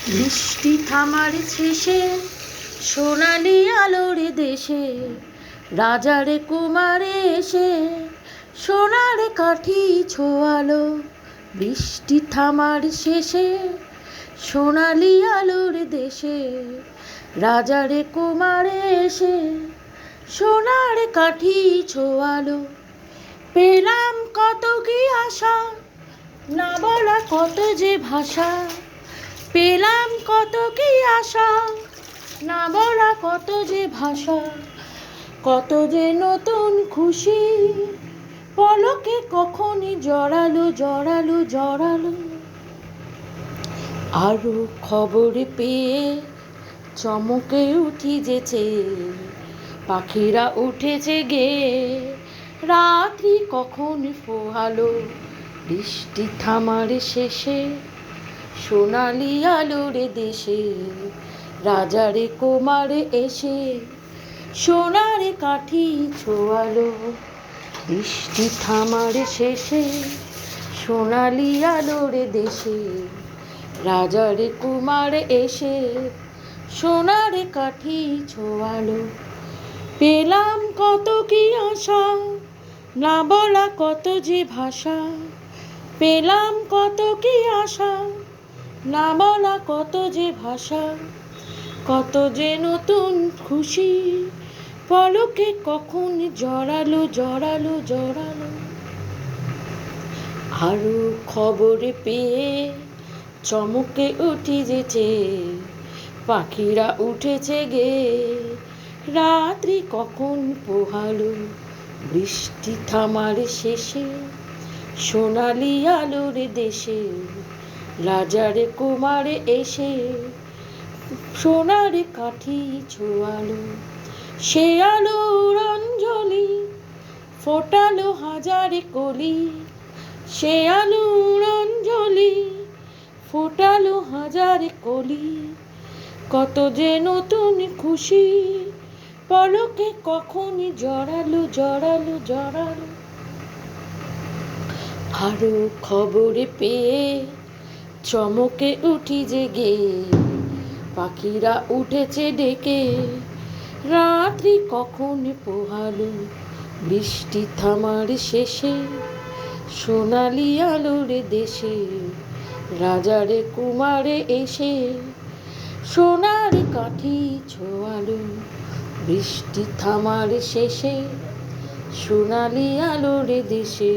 বৃষ্টি থামার শেষে সোনালি আলোর দেশে রাজারে কুমারে এসে সোনার কাঠি ছোয়ালো। বৃষ্টি থামার শেষে সোনালি আলোর দেশে রাজারে কুমারে এসে সোনার কাঠি ছোয়ালো। পেলাম কত কি আশা, না বলা কত যে ভাষা। পেলাম কত কি আশা, না বলা কত যে ভাষা। কত যে নতুন খুশি পলকে কখনই জড়ালো জড়ালো জড়ালো। আরো খবর পেয়ে চমকে উঠি যেছে, পাখিরা উঠেছে গে, রাত্রি কখন পোহালো। বৃষ্টি থামার শেষে সোনালি আলোর দেশে রাজারে কুমারে এসে সোনার কাঠি ছোয়ালো। বৃষ্টি থামার শেষে সোনালি আলোর দেশে রাজারে কুমারে এসে সোনার কাঠি ছোয়ালো। পেলাম কত কি আশা, না বলা কত যে ভাষা। পেলাম কত কি আশা, না বলা কত যে ভাষা। কত যে নতুন খুশি পলকে কখন জড়ালো জড়ালো জড়ালো। আরো খবর পেয়ে চমকে উঠি যেছে, পাখিরা উঠেছে গে, রাত্রি কখন পোহালো। বৃষ্টি থামার শেষে সোনালি আলোর দেশে রাজারে কুমারে এসে সোনার কাঠি ছোয়ালো। সে আলোর অঞ্জলি ফোটালো হাজারে কলি। সে আলোর অঞ্জলি ফোটালো হাজারে কলি। কত যে নতুন খুশি পলকে কখনই জড়ালো জড়ালো জড়ালো। আরো খবর পেয়ে চমকে উঠি জেগে, পাখিরা উঠেছে ডেকে, রাত্রি কখন পোহালো। বৃষ্টি থামার শেষে সোনালি আলোর দেশে রাজারে কুমারে এসে সোনার কাঠি ছোয়ালো। বৃষ্টি থামার শেষে সোনালি আলোর দেশে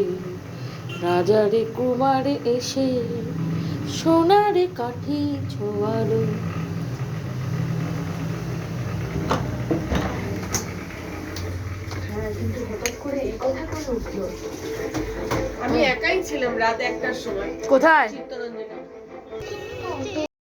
রাজারে কুমারে এসে সোনার কাঠি ছোয়ালো। আমি একাই ছিলাম রাত 1টার সময়। কোথায়? চিত্তনা